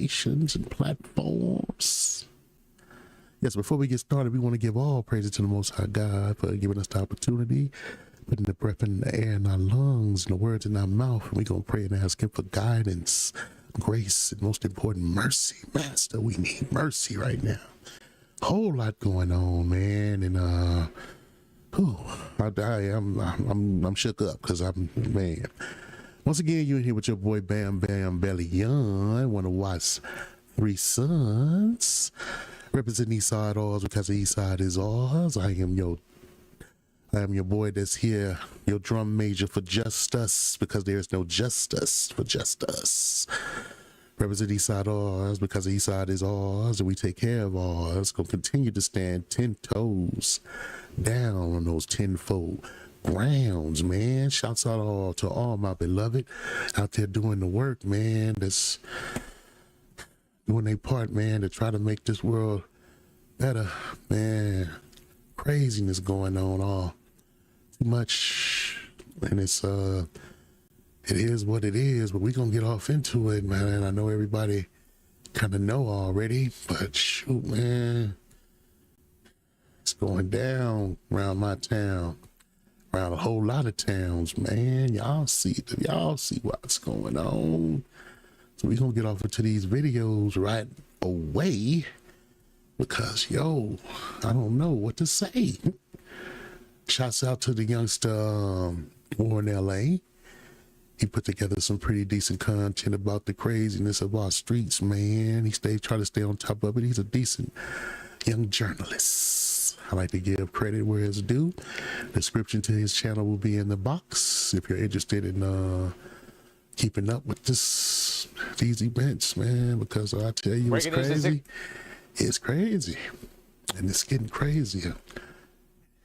stations and platforms. Yes, before we get started, we want to give all praises to the Most High God for giving us the opportunity, putting the breath in the air in our lungs and the words in our mouth. And we're going to pray and ask him for guidance, grace, and most important, mercy. Master, we need mercy right now. Whole lot going on, man. And I'm shook up because man. Once again, you're here with your boy Bam Bam Belly Young, one of Watt's 3 sons, representing Eastside Ours because Eastside is ours. I am your boy that's here, your drum major for just us, because there is no justice for just us. Represent Eastside Ours because Eastside is ours, and we take care of ours. Gonna continue to stand 10 toes down on those 10-fold grounds, man. Shouts out to all my beloved out there doing the work, man. That's doing their part, man, to try to make this world better, man. Craziness going on, all too much, and it is what it is. But we gonna get off into it, man. And I know everybody kind of know already, but shoot, man, it's going down around my town, around a whole lot of towns, man. Y'all see what's going on. So we gonna get off into these videos right away because I don't know what to say. Shouts out to the youngster born in LA. He put together some pretty decent content about the craziness of our streets, man. He try to stay on top of it. He's a decent young journalist. I like to give credit where it's due. Description to his channel will be in the box if you're interested in keeping up with these events, man, because I tell you, it's crazy. It's crazy, and it's getting crazier.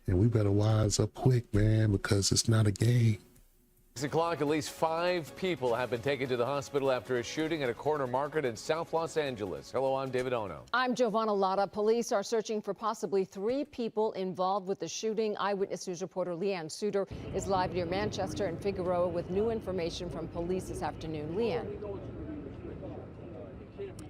And we better wise up quick, man, because it's not a game. 6 o'clock, at least 5 people have been taken to the hospital after a shooting at a corner market in South Los Angeles. Hello, I'm David Ono. I'm Giovanna Lotta. Police are searching for possibly 3 people involved with the shooting. Eyewitness News reporter Leanne Suter is live near Manchester and Figueroa with new information from police this afternoon. Leanne.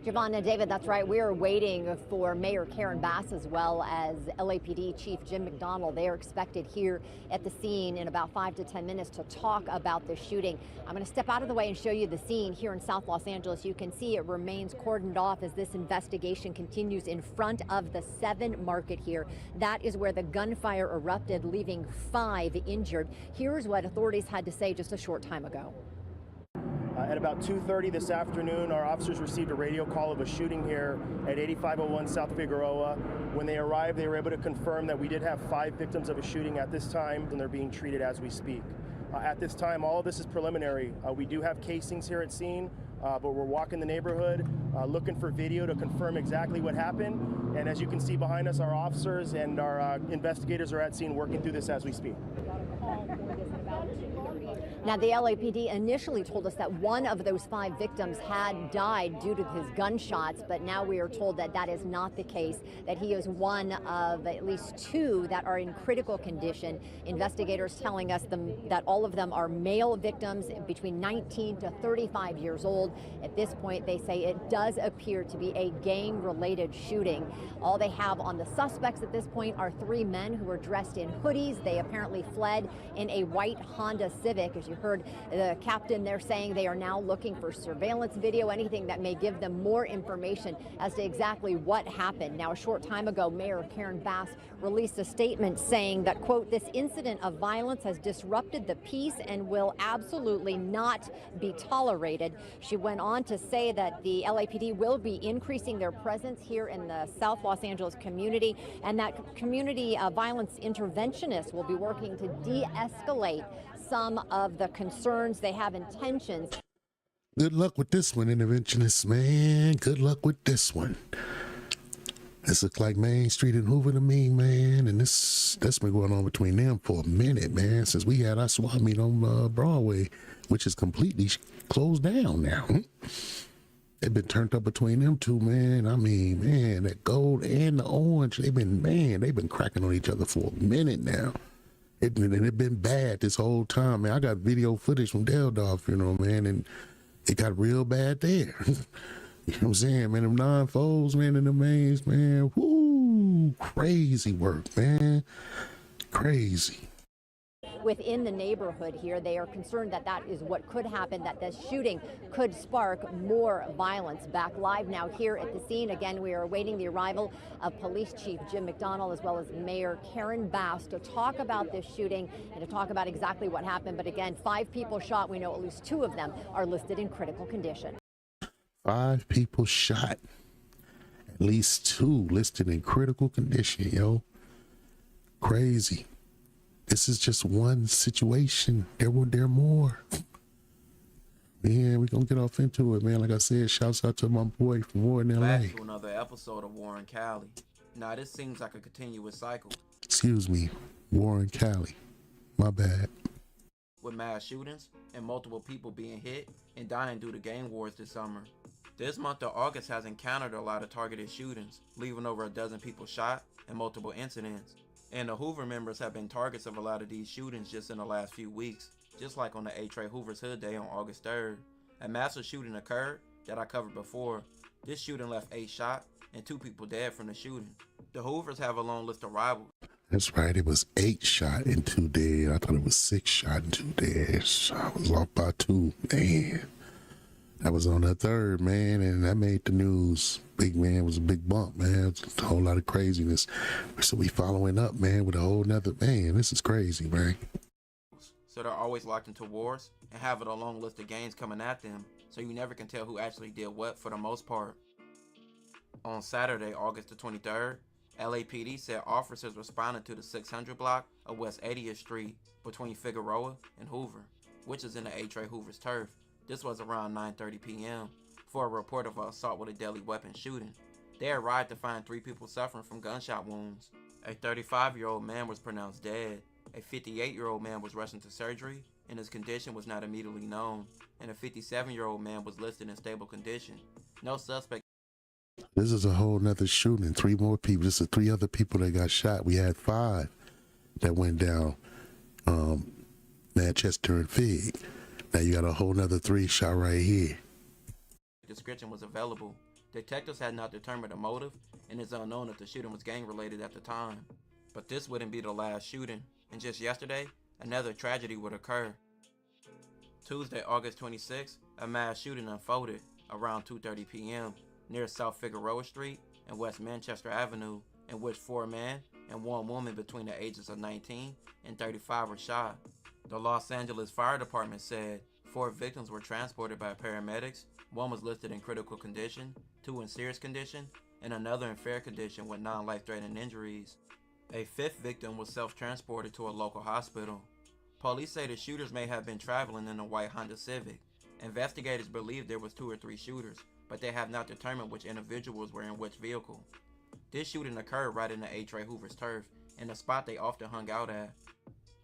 Giovanna, David, that's right. We are waiting for Mayor Karen Bass as well as LAPD Chief Jim McDonald. They are expected here at the scene in about 5 to 10 minutes to talk about the shooting. I'm going to step out of the way and show you the scene here in South Los Angeles. You can see it remains cordoned off as this investigation continues in front of the 7 Market here. That is where the gunfire erupted, leaving 5 injured. Here's what authorities had to say just a short time ago. At about 2:30 this afternoon, our officers received a radio call of a shooting here at 8501 South Figueroa. When they arrived, they were able to confirm that we did have 5 victims of a shooting at this time, and they're being treated as we speak. At this time, all of this is preliminary. We do have casings here at scene, but we're walking the neighborhood, looking for video to confirm exactly what happened. And as you can see behind us, our officers and our investigators are at scene working through this as we speak. Now, the LAPD initially told us that one of those 5 victims had died due to his gunshots, but now we are told that that is not the case, that he is one of at least 2 that are in critical condition. Investigators telling us that all of them are male victims between 19 to 35 years old. At this point, they say it does appear to be a gang-related shooting. All they have on the suspects at this point are 3 men who were dressed in hoodies. They apparently fled in a white Honda Civic. As you heard the captain there saying, they are now looking for surveillance video, anything that may give them more information as to exactly what happened. Now, a short time ago, Mayor Karen Bass released a statement saying that, quote, "This incident of violence has disrupted the peace and will absolutely not be tolerated." She went on to say that the LAPD will be increasing their presence here in the South Los Angeles community, and that community violence interventionists will be working to de-escalate some of the concerns. They have intentions. Good luck with this one, interventionists, man. Good luck with this one. This looks like Main Street and Hoover to me, man. And that's been going on between them for a minute, man, since we had our swap meet on Broadway, which is completely closed down now. They've been turned up between them 2, man. I mean, man, that gold and the orange, they've been cracking on each other for a minute now. It been bad this whole time, man. I got video footage from Deldorf, man, and it got real bad there. You know what I'm saying, man? Them 9-4s, man, and the mains, man. Woo! Crazy work, man. Crazy. Within the neighborhood here, they are concerned that that is what could happen, that this shooting could spark more violence. Back live now here at the scene. Again, we are awaiting the arrival of Police Chief Jim McDonnell as well as Mayor Karen Bass to talk about this shooting and to talk about exactly what happened. But again, 5 people shot. We know at least 2 of them are listed in critical condition. 5 people shot. At least 2 listed in critical condition, yo. Crazy. This is just one situation. There are more. Man, we're going to get off into it, man. Like I said, shouts out to my boy from Warren, LA. Back to another episode of Warren Cali. Now, this seems like a continuous cycle. Excuse me, Warren Cali. My bad. With mass shootings and multiple people being hit and dying due to gang wars this summer. This month of August has encountered a lot of targeted shootings, leaving over a dozen people shot and multiple incidents. And the Hoover members have been targets of a lot of these shootings just in the last few weeks, just like on the A. Trey Hoover's Hood Day on August 3rd. A massive shooting occurred that I covered before. This shooting left 8 shot and 2 people dead from the shooting. The Hoovers have a long list of rivals. That's right, it was 8 shot and 2 dead. I thought it was 6 shot and 2 dead. I was off by 2, man. That was on the 3rd, man, and that made the news. Big, man, it was a big bump, man. It was a whole lot of craziness. So we following up, man, with a whole nother, man, this is crazy, man. So they're always locked into wars and have a long list of gangs coming at them, so you never can tell who actually did what for the most part. On Saturday, August the 23rd, LAPD said officers responded to the 600 block of West 80th Street between Figueroa and Hoover, which is in the A. Trey Hoover's turf. This was around 9:30 p.m. for a report of an assault with a deadly weapon shooting. They arrived to find 3 people suffering from gunshot wounds. A 35-year-old man was pronounced dead. A 58-year-old man was rushed into surgery, and his condition was not immediately known. And a 57-year-old man was listed in stable condition. No suspect. This is a whole nother shooting. 3 more people. This is 3 other people that got shot. We had 5 that went down Manchester and Fig. Now you got a whole nother 3 shot right here. Description was available. Detectives had not determined a motive, and it's unknown if the shooting was gang-related at the time. But this wouldn't be the last shooting, and just yesterday, another tragedy would occur. Tuesday, August 26th, a mass shooting unfolded around 2:30 p.m. near South Figueroa Street and West Manchester Avenue, in which 4 men and 1 woman between the ages of 19 and 35 were shot. The Los Angeles Fire Department said 4 victims were transported by paramedics. 1 was listed in critical condition, 2 in serious condition, and another in fair condition with non-life-threatening injuries. A 5th victim was self-transported to a local hospital. Police say the shooters may have been traveling in a white Honda Civic. Investigators believe there was 2 or 3 shooters, but they have not determined which individuals were in which vehicle. This shooting occurred right in the A. Trey Hoover's turf, in a spot they often hung out at.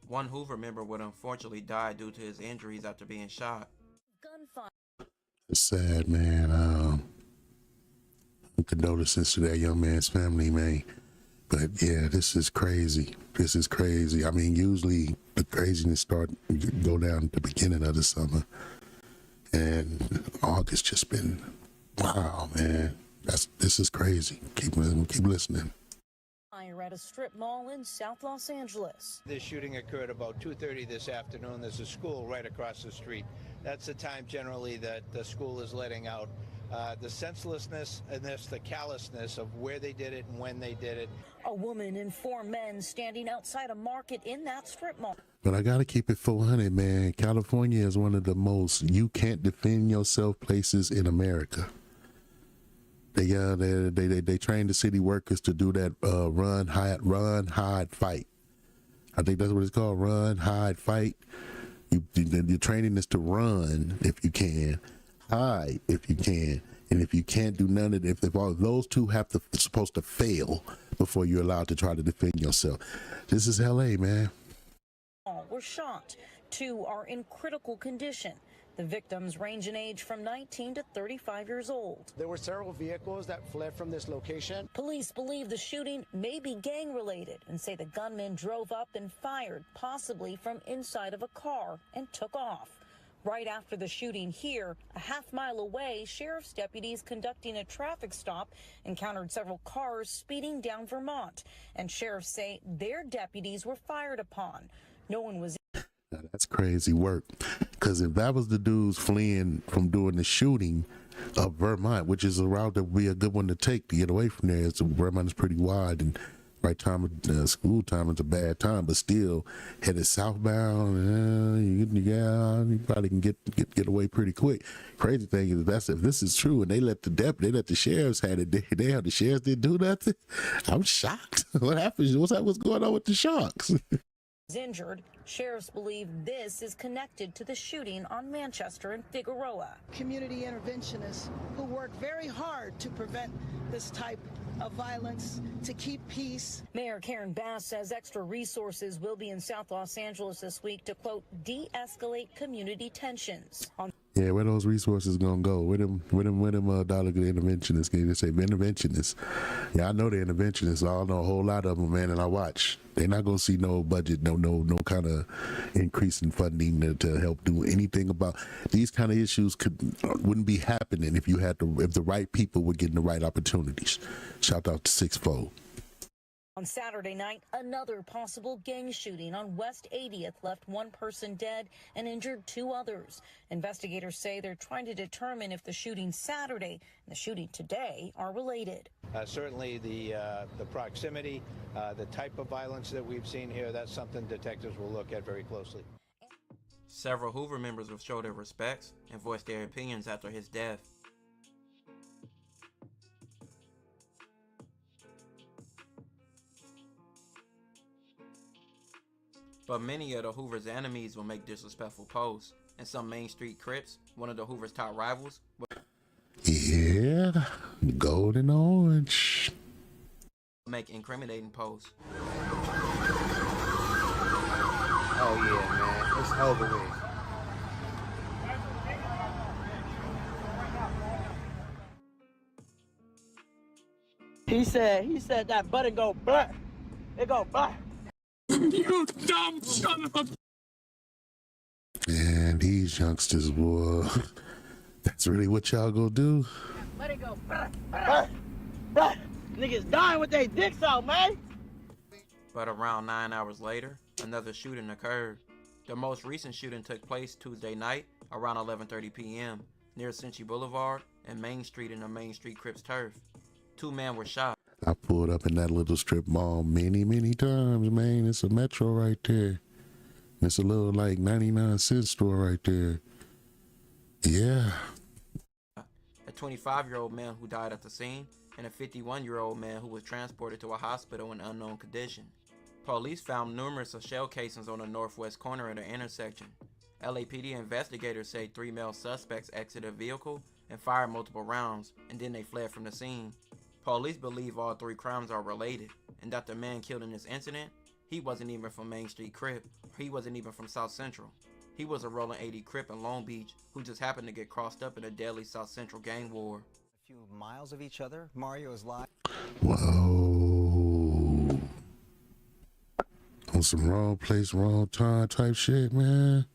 1 Hoover member would unfortunately die due to his injuries after being shot. It's sad, man. Condolences to that young man's family, man. But yeah, this is crazy. This is crazy. I mean, usually the craziness go down at the beginning of the summer, and August just been wow, man. This is crazy. Keep listening. Fire at a strip mall in South Los Angeles. This shooting occurred about 2:30 this afternoon. There's a school right across the street. That's the time generally that the school is letting out. The senselessness and the callousness of where they did it and when they did it. A woman and 4 men standing outside a market in that strip mall. But I gotta keep it 400, man. California is one of the most you can't defend yourself places in America. They train the city workers to do that run, hide, fight. I think that's what it's called, run, hide, fight. Your training is to run if you can, hide if you can, and if you can't do none of it, if all those 2 supposed to fail before you're allowed to try to defend yourself. This is LA, man. All were shot. 2 are in critical condition. The victims range in age from 19 to 35 years old. There were several vehicles that fled from this location. Police believe the shooting may be gang-related and say the gunman drove up and fired, possibly from inside of a car, and took off. Right after the shooting here, a half-mile away, sheriff's deputies conducting a traffic stop encountered several cars speeding down Vermont. And sheriffs say their deputies were fired upon. No one was. Now, that's crazy work. Because if that was the dudes fleeing from doing the shooting of Vermont, which is a route that would be a good one to take to get away from there, Vermont is pretty wide, and right time of school time is a bad time, but still headed southbound, you probably can get away pretty quick. Crazy thing is if this is true and they let the sheriffs had it, the sheriffs didn't do nothing. I'm shocked. What happened? What's going on with the sharks? Injured. Sheriffs believe this is connected to the shooting on Manchester and Figueroa. Community interventionists who work very hard to prevent this type of violence, to keep peace. Mayor Karen Bass says extra resources will be in South Los Angeles this week to, quote, de-escalate community tensions. Yeah, where those resources gonna go? Where them dollar interventionists? Can they say interventionists? Yeah, I know the interventionists. I know a whole lot of them, man, and I watch. They're not gonna see no budget, no kind of increase in funding to help do anything about these kind of issues. Wouldn't be happening if the right people were getting the right opportunities. Shout out to Sixfold. On Saturday night, another possible gang shooting on West 80th left one person dead and injured two others. Investigators say they're trying to determine if the shooting Saturday and the shooting today are related. Certainly the proximity, the type of violence that we've seen here, that's something detectives will look at very closely. Several Hoover members will show their respects and voice their opinions after his death. But many of the Hoover's enemies will make disrespectful posts, and some Main Street Crips, one of the Hoover's top rivals, yeah, gold and orange, make incriminating posts. Oh yeah, man, it's over with. He said that butter go blur. It go blur. You dumb son of a... And these youngsters, boy, that's really what y'all gonna do? Let it go. Niggas dying with their dicks out, man. But around 9 hours later, another shooting occurred. The most recent shooting took place Tuesday night around 11:30 p.m. near Century Boulevard and Main Street in the Main Street Crips turf. Two men were shot. I pulled up in that little strip mall many times, man. It's a Metro right there. It's a little like 99-cent store right there. Yeah. A 25-year-old man who died at the scene and a 51-year-old man who was transported to a hospital in unknown condition. Police found numerous shell casings on the northwest corner of the intersection. LAPD investigators say 3 male suspects exited a vehicle and fired multiple rounds, and then they fled from the scene. Police believe all 3 crimes are related, and that the man killed in this incident, he wasn't even from Main Street Crip, or he wasn't even from South Central. He was a rolling 80 Crip in Long Beach who just happened to get crossed up in a deadly South Central gang war. A few miles of each other, Mario is live. Whoa. On some wrong place, wrong time type shit, man.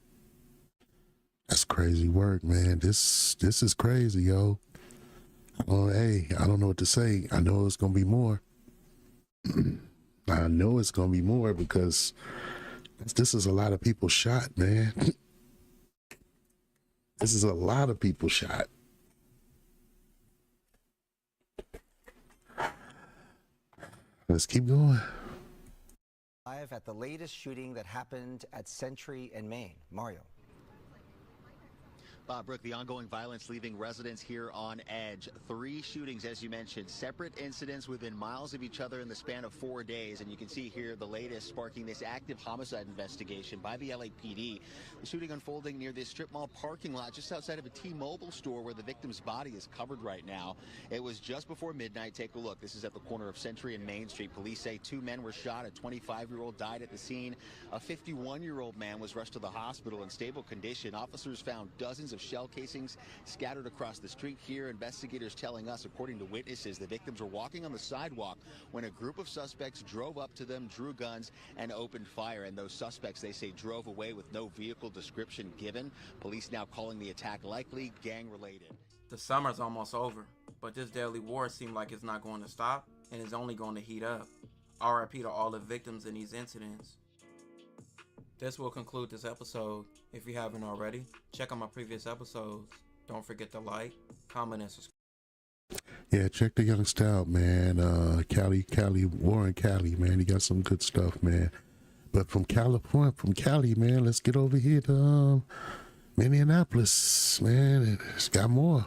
That's crazy work, man. This is crazy, yo. Hey, I don't know what to say. I know it's gonna be more. I know it's gonna be more because this is a lot of people shot, man. This is a lot of people shot. Let's keep going. Live at the latest shooting that happened at Century in Maine. Mario. Bob Brooke, the ongoing violence leaving residents here on edge. 3 shootings, as you mentioned, separate incidents within miles of each other in the span of 4 days. And you can see here the latest sparking this active homicide investigation by the LAPD. The shooting unfolding near this strip mall parking lot just outside of a T-Mobile store where the victim's body is covered right now. It was just before midnight. Take a look. This is at the corner of Century and Main Street. Police say 2 men were shot. A 25-year-old died at the scene. A 51-year-old man was rushed to the hospital in stable condition. Officers found dozens dozens of shell casings scattered across the street here. Investigators telling us, according to witnesses, the victims were walking on the sidewalk when a group of suspects drove up to them, drew guns, and opened fire. And those suspects, they say, drove away with no vehicle description given. Police now calling the attack likely gang-related. The summer's almost over, but this deadly war seems like it's not going to stop and is only going to heat up. RIP to all the victims in these incidents. This will conclude this episode. If you haven't already, check out my previous episodes. Don't forget to like, comment, and subscribe. Yeah, check the youngster out, man. Warren Cali, man. He got some good stuff, man. But from Cali, man, let's get over here to Minneapolis, man. It's got more.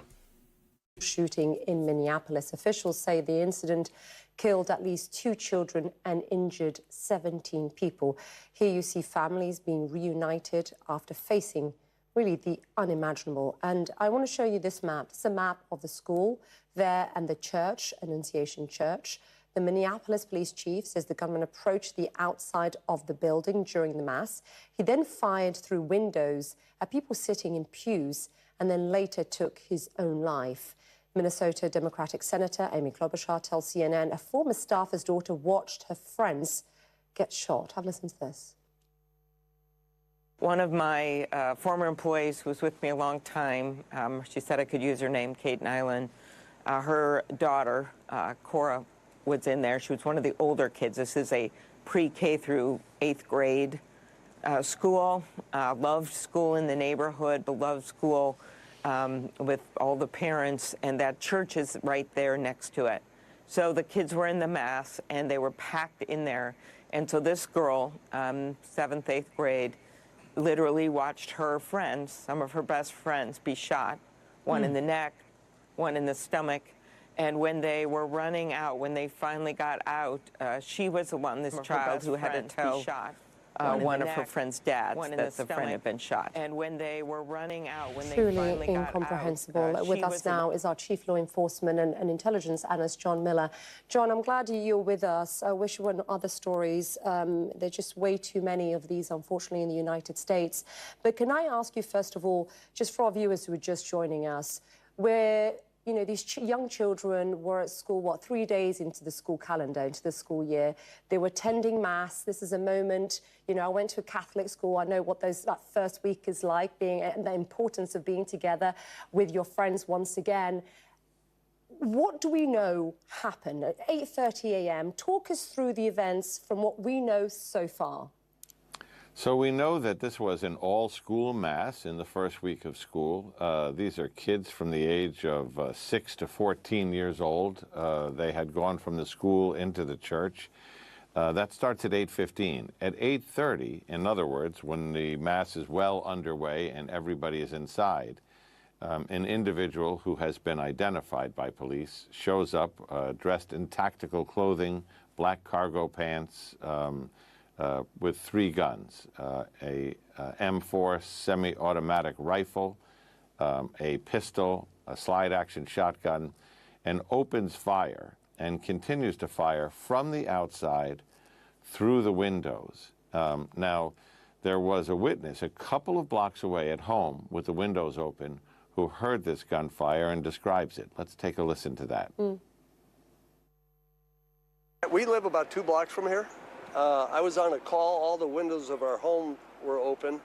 Shooting in Minneapolis. Officials say the incident killed at least 2 children and injured 17 people. Here you see families being reunited after facing really the unimaginable. And I want to show you this map. It's a map of the school there and the church, Annunciation Church. The Minneapolis police chief says the gunman approached the outside of the building during the mass. He then fired through windows at people sitting in pews and then later took his own life. Minnesota Democratic Senator Amy Klobuchar tells CNN a former staffer's daughter watched her friends get shot. Have a listen to this. One of my former employees who was with me a long time, she said I could use her name, Kate Nyland. Her daughter, Cora, was in there. She was one of the older kids. This is a pre-K through 8th grade school. Loved school in the neighborhood, beloved school with all the parents, and that church is right there next to it. So the kids were in the mass, and they were packed in there. And so this girl, 7th, 8th grade, literally watched her friends, some of her best friends, be shot, one in the neck, one in the stomach. And when they were running out, when they finally got out, she was the one, this child who had to tell one of her friend's dads that the friend had been shot. And when they were running out, when they finally got out, truly incomprehensible. With us now is our Chief Law Enforcement and Intelligence Analyst, John Miller. John, I'm glad you're with us. I wish there were other stories. There are just way too many of these, unfortunately, in the United States. But can I ask you, first of all, just for our viewers who are just joining us, where you know, these young children were at school, 3 days into the school calendar, into the school year. They were attending Mass. This is a moment, you know, I went to a Catholic school. I know what that first week is like, and the importance of being together with your friends once again. What do we know happened at 8:30 a.m.? Talk us through the events from what we know so far. So we know that this was an all-school mass in the first week of school. These are kids from the age of 6 to 14 years old. They had gone from the school into the church. That starts at 8:15. At 8:30, in other words, when the mass is well underway and everybody is inside, an individual who has been identified by police shows up dressed in tactical clothing, black cargo pants, with 3 guns, a M4 semi-automatic rifle, a pistol, a slide-action shotgun, and opens fire and continues to fire from the outside through the windows. Now, there was a witness a couple of blocks away at home with the windows open who heard this gunfire and describes it. Let's take a listen to that. We live about 2 blocks from here. I was on a call. All the windows of our home were open.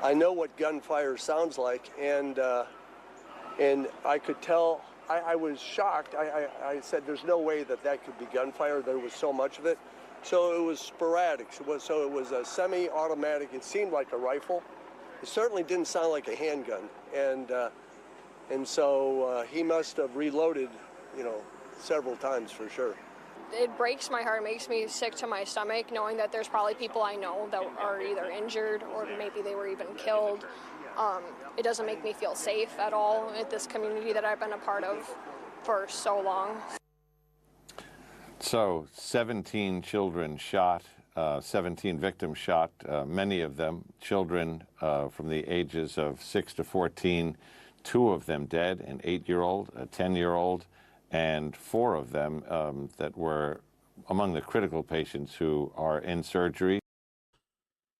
I know what gunfire sounds like, and I could tell. I was shocked. I said, "There's no way that could be gunfire." There was so much of it, so it was sporadic. So it was a semi-automatic. It seemed like a rifle. It certainly didn't sound like a handgun, and so he must have reloaded, you know, several times for sure. It breaks my heart, makes me sick to my stomach, knowing that there's probably people I know that are either injured or maybe they were even killed. It doesn't make me feel safe at all at this community that I've been a part of for so long. So 17 children shot, 17 victims shot, many of them children from the ages of 6 to 14, 2 of them dead, an 8-year-old, a 10-year-old, and 4 of them that were among the critical patients who are in surgery.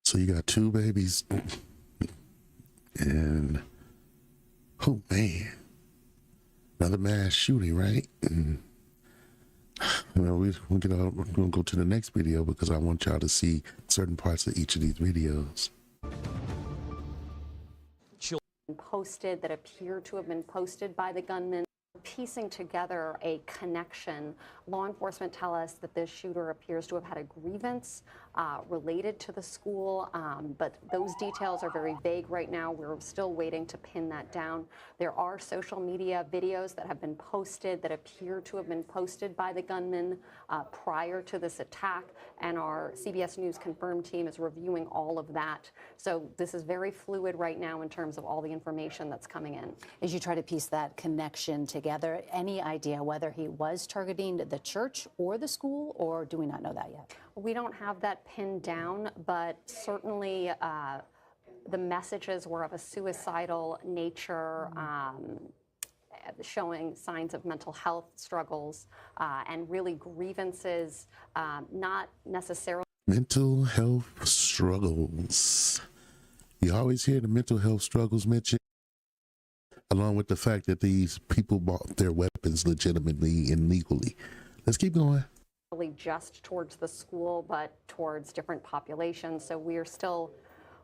So you got 2 babies and Oh man, another mass shooting, right? Well, we're gonna go to the next video because I want y'all to see certain parts of each of these videos. Posted that appear to have been posted by the gunman. Piecing together a connection, law enforcement tell us that this shooter appears to have had a grievance related to the school, but those details are very vague right now. We're still waiting to pin that down. There are social media videos that have been posted that appear to have been posted by the gunman prior to this attack, and our CBS News Confirmed team is reviewing all of that. So this is very fluid right now in terms of all the information that's coming in. As you try to piece that connection together, any idea whether he was targeting the church or the school, or do we not know that yet? We don't have that pinned down, but certainly the messages were of a suicidal nature, showing signs of mental health struggles and really grievances, not necessarily. Mental health struggles. You always hear the mental health struggles mentioned, along with the fact that these people bought their weapons legitimately and legally. Let's keep going. Just towards the school, but towards different populations. So we are still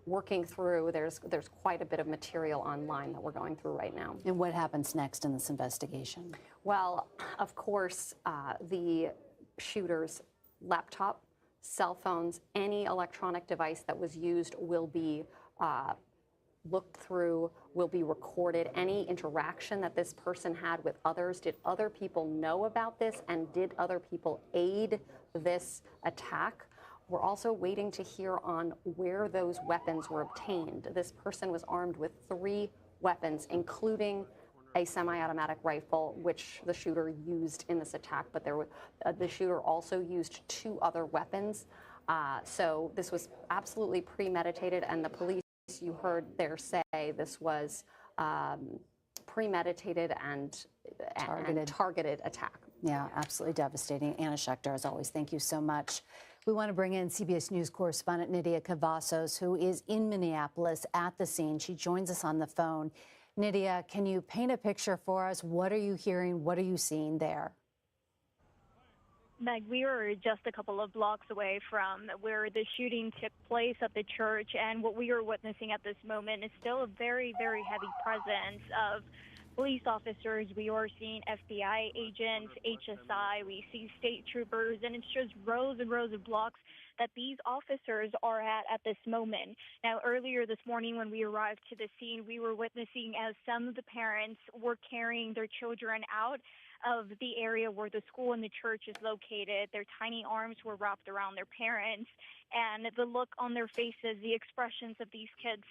working through. There's quite a bit of material online that we're going through right now. And what happens next in this investigation? Well, of course, the shooter's laptop, cell phones, any electronic device that was used will be looked through, will be recorded. Any interaction that this person had with others, did other people know about this, and did other people aid this attack? We're also waiting to hear on where those weapons were obtained. This person was armed with 3 weapons, including a semi-automatic rifle, which the shooter used in this attack, but the shooter also used 2 other weapons. So this was absolutely premeditated, and the police, you heard there say, this was premeditated and targeted attack. Yeah, absolutely devastating. Anna Schechter, as always, thank you so much. We want to bring in CBS News correspondent Nydia Cavazos, who is in Minneapolis at the scene. She joins us on the phone. Nydia, can you paint a picture for us? What are you hearing? What are you seeing there? Meg, we are just a couple of blocks away from where the shooting took place at the church, and what we are witnessing at this moment is still a very, very heavy presence of police officers. We are seeing FBI agents, HSI, we see state troopers, and it's just rows and rows of blocks that these officers are at this moment. Now, earlier this morning when we arrived to the scene, we were witnessing as some of the parents were carrying their children out of the area where the school and the church is located. Their tiny arms were wrapped around their parents, and the look on their faces, the expressions of these kids,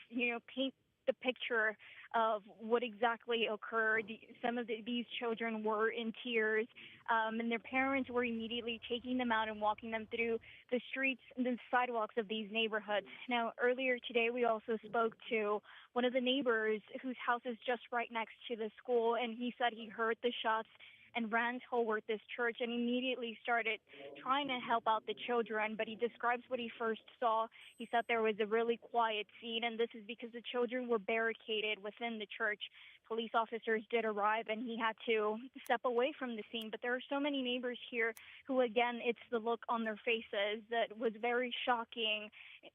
paint the picture of what exactly occurred. Some of these children were in tears, and their parents were immediately taking them out and walking them through the streets and the sidewalks of these neighborhoods. Now, earlier today, we also spoke to one of the neighbors whose house is just right next to the school, and he said he heard the shots and ran toward this church and immediately started trying to help out the children. But he describes what he first saw. He said there was a really quiet scene, and this is because the children were barricaded within the church. Police officers did arrive, and he had to step away from the scene. But there are so many neighbors here who, again, it's the look on their faces that was very shocking,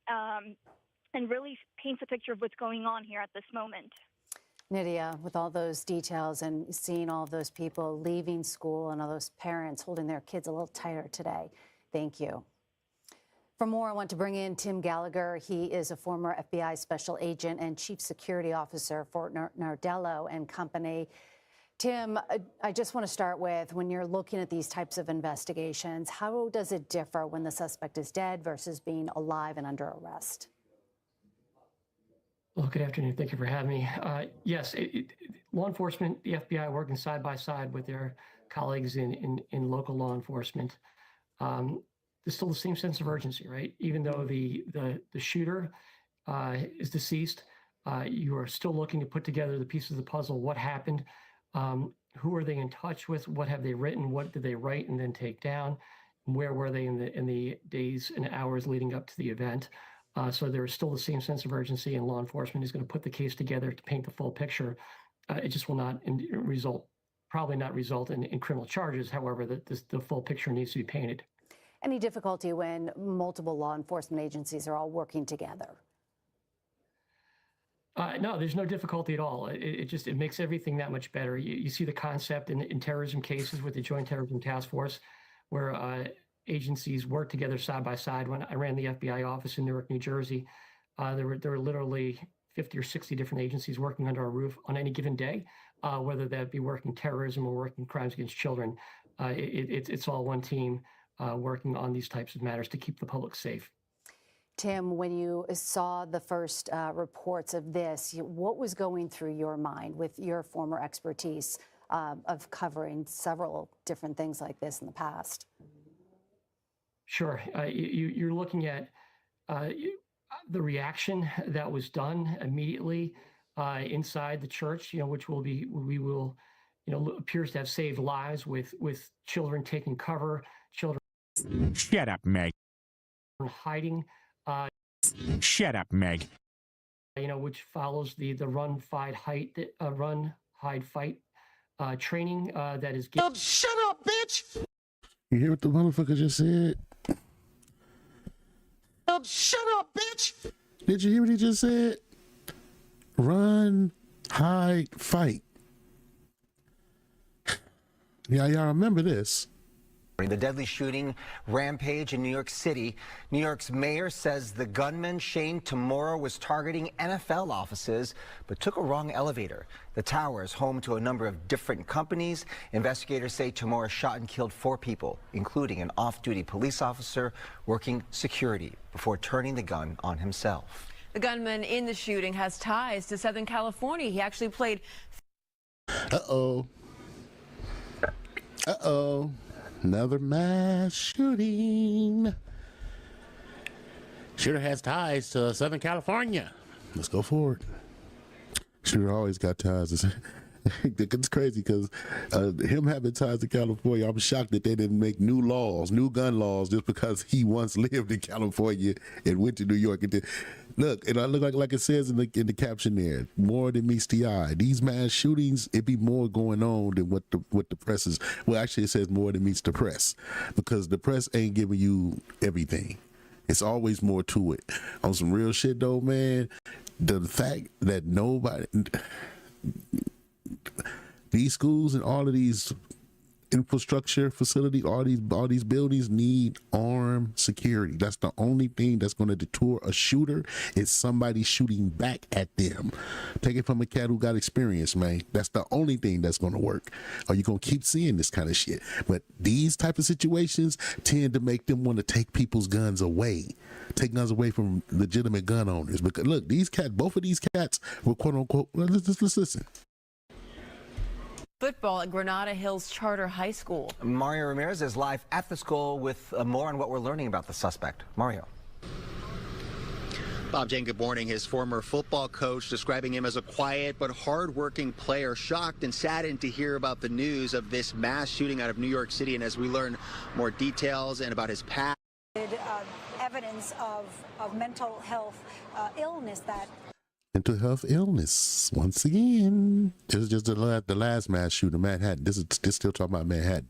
and really paints a picture of what's going on here at this moment. Nydia, with all those details and seeing all of those people leaving school and all those parents holding their kids a little tighter today, thank you. For more, I want to bring in Tim Gallagher. He is a former FBI special agent and chief security officer for Nardello and Company. Tim, I just want to start with, when you're looking at these types of investigations, how does it differ when the suspect is dead versus being alive and under arrest? Well, good afternoon. Thank you for having me. Yes, law enforcement, the FBI, working side by side with their colleagues in local law enforcement. There's still the same sense of urgency, right? Even though the shooter is deceased, you are still looking to put together the pieces of the puzzle. What happened? Who are they in touch with? What have they written? What did they write and then take down? Where were they in the days and hours leading up to the event? So there is still the same sense of urgency, and law enforcement is going to put the case together to paint the full picture. it just will not probably not result in criminal charges. However, the full picture needs to be painted. Any difficulty when multiple law enforcement agencies are all working together? No, there's no difficulty at all. It makes everything that much better. You see the concept in terrorism cases with the Joint Terrorism Task Force, where agencies work together side by side. When I ran the FBI office in Newark, New Jersey, there were literally 50 or 60 different agencies working under our roof on any given day, whether that be working terrorism or working crimes against children. It's all one team working on these types of matters to keep the public safe. Tim, when you saw the first reports of this, what was going through your mind with your former expertise of covering several different things like this in the past? Sure. You're looking at the reaction that was done immediately inside the church, which appears to have saved lives with children taking cover, children. Shut up, Meg. Hiding. Shut up, Meg. Which follows the run, hide, fight training that is given. Shut up, bitch! You hear what the motherfucker just said? Shut up, bitch! Did you hear what he just said? Run, hide, fight. Yeah, y'all remember this. The deadly shooting rampage in New York City. New York's mayor says the gunman Shane Tamora was targeting NFL offices but took a wrong elevator. The tower is home to a number of different companies. Investigators say Tamora shot and killed 4 people, including an off-duty police officer working security, before turning the gun on himself. The gunman in the shooting has ties to Southern California. He actually played. Uh-oh. Uh-oh. Another mass shooting. Shooter has ties to Southern California. Let's go forward. Shooter always got ties. It's crazy because him having ties to California, I'm shocked that they didn't make new gun laws, just because he once lived in California and went to New York. Look, and I look like it says in the caption there, more than meets the eye. These mass shootings, it be more going on than what the press is. Well, actually, it says more than meets the press, because the press ain't giving you everything. It's always more to it. On some real shit though, man, the fact that these schools and all of these infrastructure facilities, all these buildings need armed security. That's the only thing that's going to deter a shooter, is somebody shooting back at them. Take it from a cat who got experience, man. That's the only thing that's going to work. Or you're going to keep seeing this kind of shit. But these type of situations tend to make them want to take people's guns away. Take guns away from legitimate gun owners. Because look, both of these cats were quote unquote, let's listen. Football at Granada Hills Charter High School. Mario Ramirez is live at the school with more on what we're learning about the suspect. Mario. Bob Jane, good morning. His former football coach describing him as a quiet but hard-working player. Shocked and saddened to hear about the news of this mass shooting out of New York City. And as we learn more details and about his past. Evidence of mental health illness that. Mental health illness once again. This is just the last mass shooting, Manhattan. This still talking about Manhattan.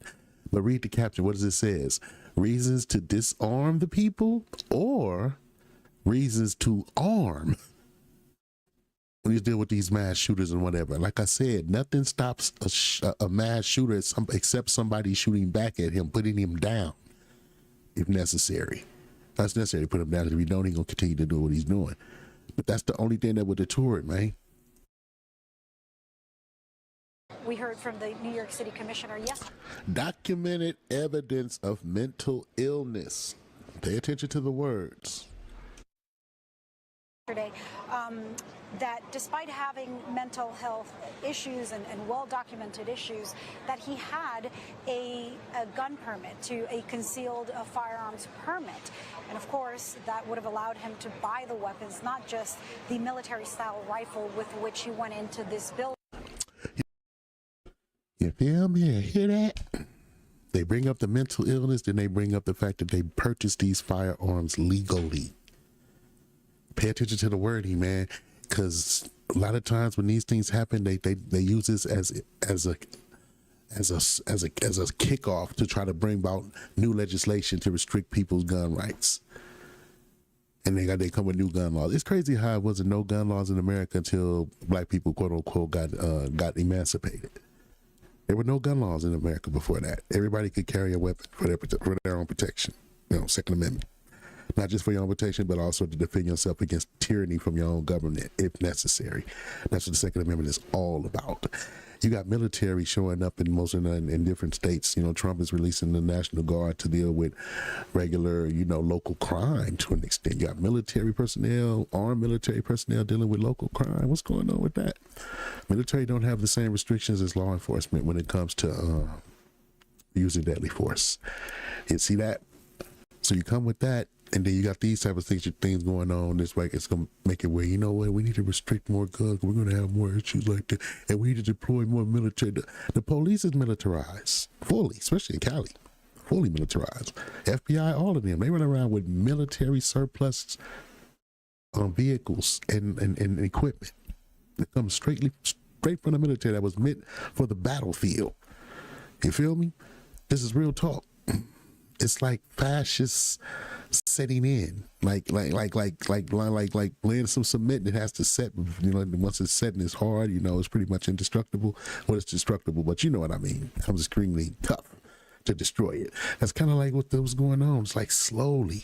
But read the caption. What does it says? Reasons to disarm the people, or reasons to arm when you deal with these mass shooters and whatever. Like I said, nothing stops a mass shooter except somebody shooting back at him, putting him down if necessary. That's necessary to put him down. If we don't, he's gonna continue to do what he's doing. But that's the only thing that would deter it, man. We heard from the New York City Commissioner yesterday. Documented evidence of mental illness. Pay attention to the words. That despite having mental health issues and well-documented issues, that he had a gun permit, a concealed firearms permit. And of course, that would have allowed him to buy the weapons, not just the military-style rifle with which he went into this building. You feel me? Hear that? They bring up the mental illness, then they bring up the fact that they purchased these firearms legally. Pay attention to the wording, man. because a lot of times when these things happen, they use this as a kickoff to try to bring about new legislation to restrict people's gun rights. And they come with new gun laws. It's crazy how it wasn't no gun laws in America until black people, quote unquote, got emancipated. There were no gun laws in America before that. Everybody could carry a weapon for their own protection. Second Amendment. Not just for your own protection, but also to defend yourself against tyranny from your own government if necessary. That's what the Second Amendment is all about. You got military showing up in different states. Trump is releasing the National Guard to deal with regular, local crime to an extent. You got military personnel, armed military personnel dealing with local crime. What's going on with that? Military don't have the same restrictions as law enforcement when it comes to using deadly force. You see that? So you come with that, and then you got these type of things going on. This way, it's going to make it where, we need to restrict more guns. We're going to have more issues like that. And we need to deploy more military. The police is militarized, fully, especially in Cali. Fully militarized. FBI, all of them. They run around with military surplus vehicles and equipment that comes straight from the military that was meant for the battlefield. You feel me? This is real talk. It's like fascists setting in, like laying some cement that has to set. Once it's set and it's hard, it's pretty much indestructible. Well, it's destructible, but you know what I mean. It comes extremely tough to destroy it. That's kind of like what was going on. It's like slowly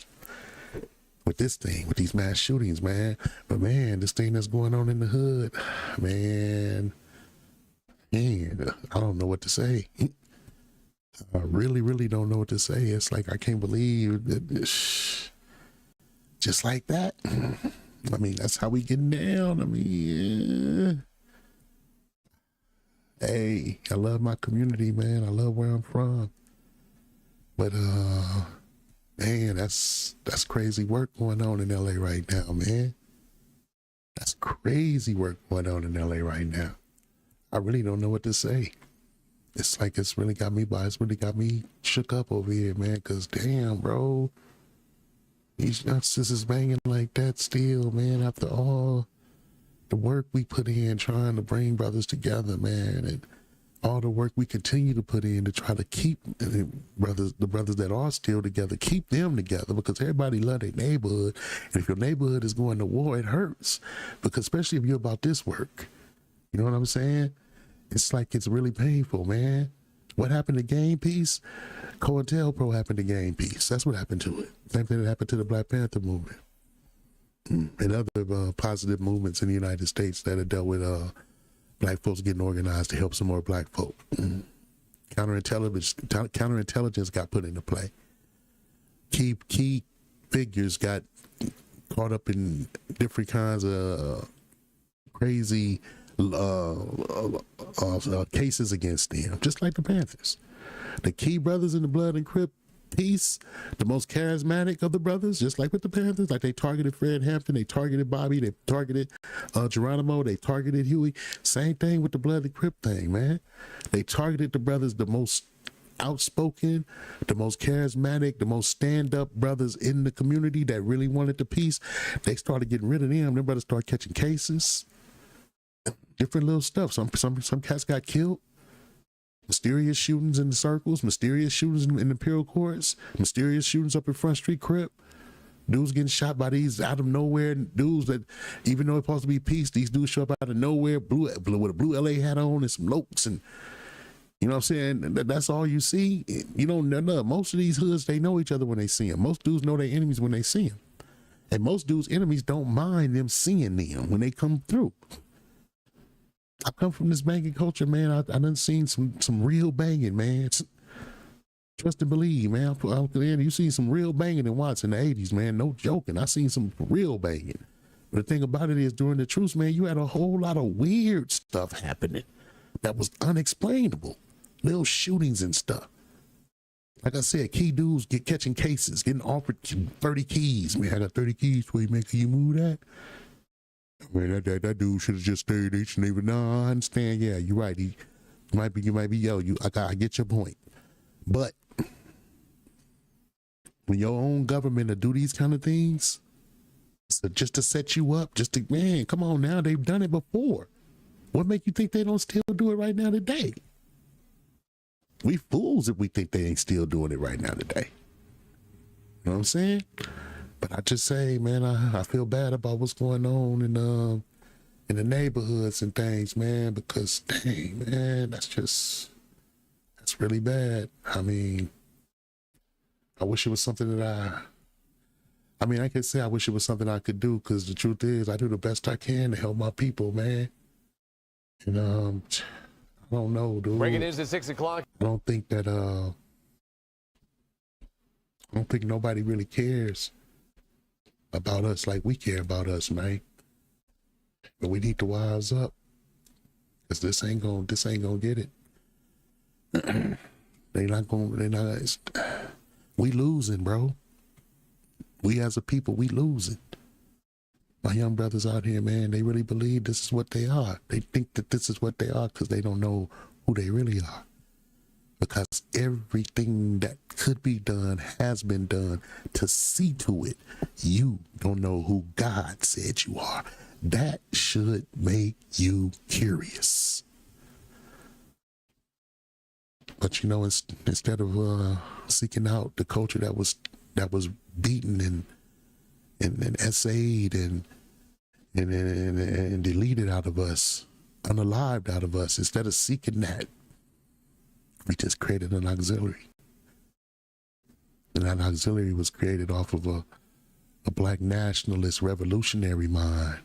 with this thing, with these mass shootings, man. But man, this thing that's going on in the hood, man, I don't know what to say. I really, really don't know what to say. It's like, I can't believe that just like that. I mean, that's how we get down. I mean, yeah. Hey, I love my community, man. I love where I'm from. But, man, that's crazy work going on in LA right now, man. That's crazy work going on in LA right now. I really don't know what to say. It's like, it's really got me shook up over here, man, because damn, bro, these narcissists banging like that still, man, after all the work we put in trying to bring brothers together, man, and all the work we continue to put in to try to keep the brothers that are still together, keep them together, because everybody love their neighborhood. And if your neighborhood is going to war, it hurts, because especially if you're about this work, you know what I'm saying? It's like, it's really painful, man. What happened to Game Peace? COINTELPRO happened to Game Peace. That's what happened to it. Same thing that happened to the Black Panther movement and other positive movements in the United States that have dealt with black folks getting organized to help some more black folk. Counterintelligence got put into play. Key figures got caught up in different kinds of crazy cases against them, just like the Panthers. The key brothers in the Blood and Crip piece, the most charismatic of the brothers, just like with the Panthers, like they targeted Fred Hampton, they targeted Bobby, they targeted Geronimo, they targeted Huey. Same thing with the Blood and Crip thing, man. They targeted the brothers, the most outspoken, the most charismatic, the most stand-up brothers in the community that really wanted the peace. They started getting rid of them. Them brothers started catching cases. Different little stuff. Some cats got killed. Mysterious shootings in the circles, mysterious shootings in Imperial Courts, mysterious shootings up in Front Street Crip. Dudes getting shot by these out of nowhere dudes that, even though it's supposed to be peace, these dudes show up out of nowhere, with a blue LA hat on and some lokes, and you know what I'm saying? That's all you see. You don't know. Most of these hoods, they know each other when they see them. Most dudes know their enemies when they see them, and most dudes' enemies don't mind them seeing them when they come through. I come from this banging culture, man. I done seen some real banging, man. Trust and believe, man. You seen some real banging in Watts in the 80s, man. No joking. I seen some real banging. But the thing about it is, during the truce, man, you had a whole lot of weird stuff happening that was unexplainable. Little shootings and stuff. Like I said, key dudes catching cases, getting offered 30 keys. Man, I got 30 keys for you, man. Can you move that? Man, that dude should have just stayed each and every. No, I understand. Yeah, you're right. You might be. I get your point. But when your own government to do these kind of things, So just to set you up, just to, man, come on now. They've done it before. What make you think they don't still do it right now today? We fools if we think they ain't still doing it right now today. You know what I'm saying? But I just say, man, I feel bad about what's going on in the neighborhoods and things, man, because dang, man, that's really bad. I mean, I wish it was something that I can say I wish it was something I could do, because the truth is I do the best I can to help my people, man. And I don't know, dude. Breaking news at 6 o'clock. I don't think that I don't think nobody really cares about us like we care about us, man. But we need to wise up, because this ain't gonna get it. We losing, bro. We as a people, we losing. My young brothers out here, man, they really believe this is what they are. They think that this is what they are because they don't know who they really are. Because everything that could be done has been done to see to it. You don't know who God said you are. That should make you curious. But you know, instead of seeking out the culture that was beaten and essayed and deleted out of us, unalived out of us, instead of seeking that, we just created an auxiliary. And that auxiliary was created off of a black nationalist revolutionary mind,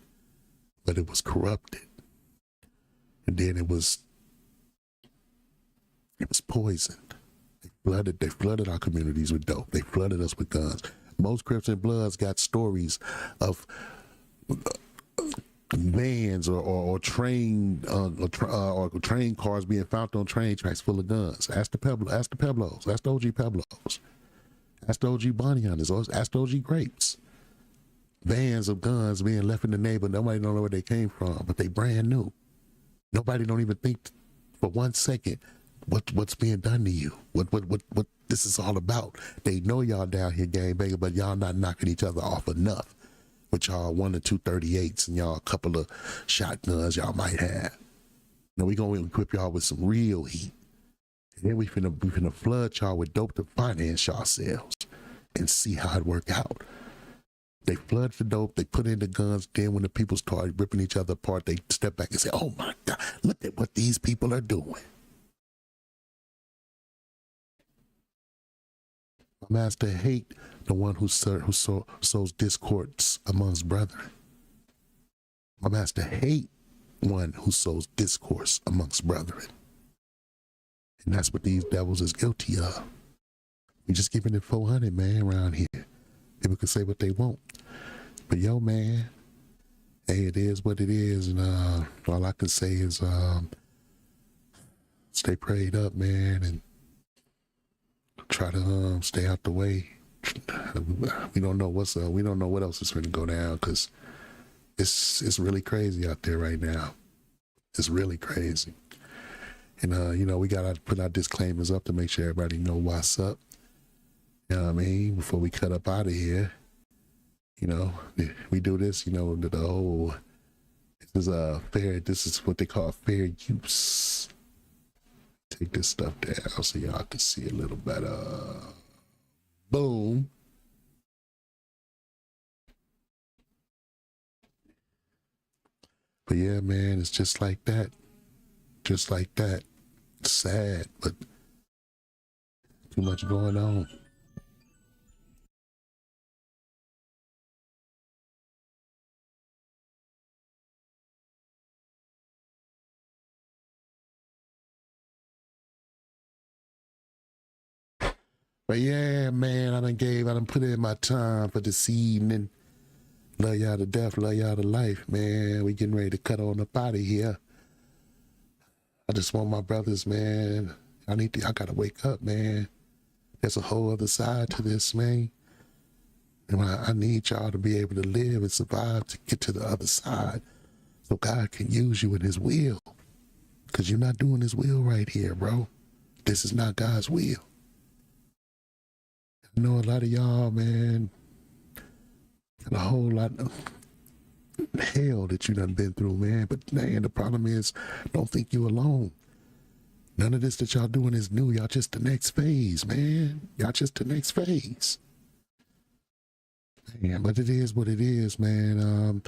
but it was corrupted. And then it was poisoned. They flooded our communities with dope. They flooded us with guns. Most Crips and Bloods got stories of vans or train cars being found on train tracks full of guns. Ask the Peblos, ask the OG Peblos, ask the OG Bonnie Hunters, ask the OG Grapes. Vans of guns being left in the neighborhood. Nobody don't know where they came from, but they brand new. Nobody don't even think for 1 second what's being done to you, what this is all about. They know y'all down here gangbanging, but y'all not knocking each other off enough with y'all 1 or 2 38s and y'all a couple of shotguns y'all might have. Now we gonna equip y'all with some real heat. And then we finna flood y'all with dope to finance yourselves and see how it work out. They flood the dope, they put in the guns, then when the people start ripping each other apart, they step back and say, oh my God, look at what these people are doing. My master hate the one who sows discords amongst brethren. My master hate one who sows discourse amongst brethren. And that's what these devils is guilty of. We just giving it 400, man, around here. People can say what they want. But yo, man, hey, it is what it is. And all I can say is stay prayed up, man, and try to stay out the way. We don't know we don't know what else is going to go down, because it's really crazy out there right now. It's really crazy. And you know, we gotta put our disclaimers up to make sure everybody know what's up. You know what I mean? Before we cut up out of here. You know, we do this, you know, the whole, this is what they call fair use. Take this stuff down so y'all can see a little better. Boom. But yeah, man, it's just like that. Just like that. It's sad, but too much going on. But yeah, man, I done put in my time for this evening. Love y'all to death, love y'all to life, man. We getting ready to cut on up out of here. I just want my brothers, man. I gotta wake up, man. There's a whole other side to this, man. And I need y'all to be able to live and survive to get to the other side, so God can use you in his will. Because you're not doing his will right here, bro. This is not God's will. I know a lot of y'all, man, Got a whole lot of hell that you done been through, man. But man, the problem is, don't think you alone. None of this that y'all doing is new. Y'all just the next phase, man. Y'all just the next phase. Man, but it is what it is, man. I'm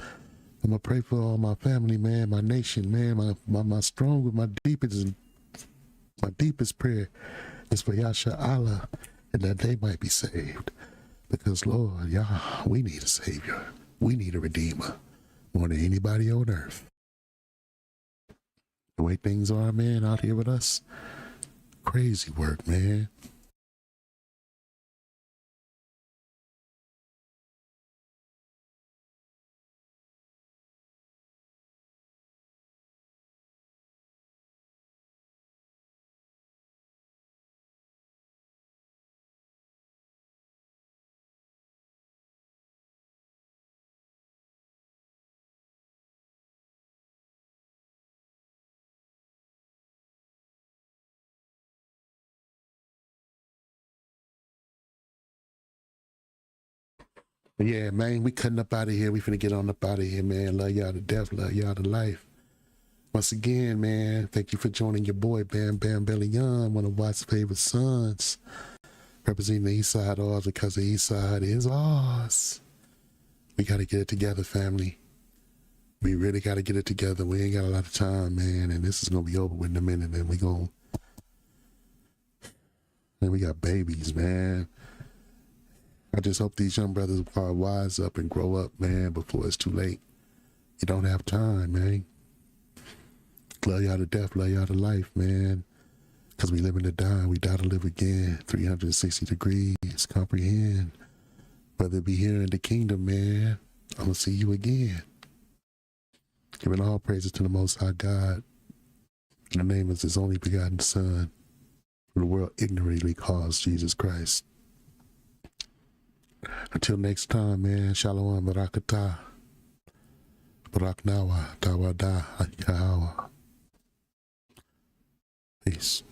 gonna pray for all my family, man, my nation, man, my strong, my deepest prayer is for Yasha Allah, and that they might be saved. Because Lord, y'all, we need a savior. We need a redeemer more than anybody on earth. The way things are, man, out here with us, crazy work, man. But yeah, man, we cutting up out of here. We finna get on up out of here, man. Love y'all to death. Love y'all to life. Once again, man, thank you for joining your boy, Bam Bam Belly Young, one of Watt's favorite sons. Representing the East Side ours because the East Side is ours. We got to get it together, family. We really got to get it together. We ain't got a lot of time, man, and this is going to be over with in a minute, and we got babies, man. I just hope these young brothers are wise up and grow up, man, before it's too late. You don't have time, man. Love y'all to death, love y'all to life, man. Because we live in to die, we die to live again. 360 degrees, comprehend. Whether it be here in the kingdom, man, I'm going to see you again. Giving all praises to the Most High God. In the name of His only begotten Son, who the world ignorantly calls Jesus Christ. Until next time, man, Shalom, Barakatah, Baraknawa, Tawada, Yahawa. Peace.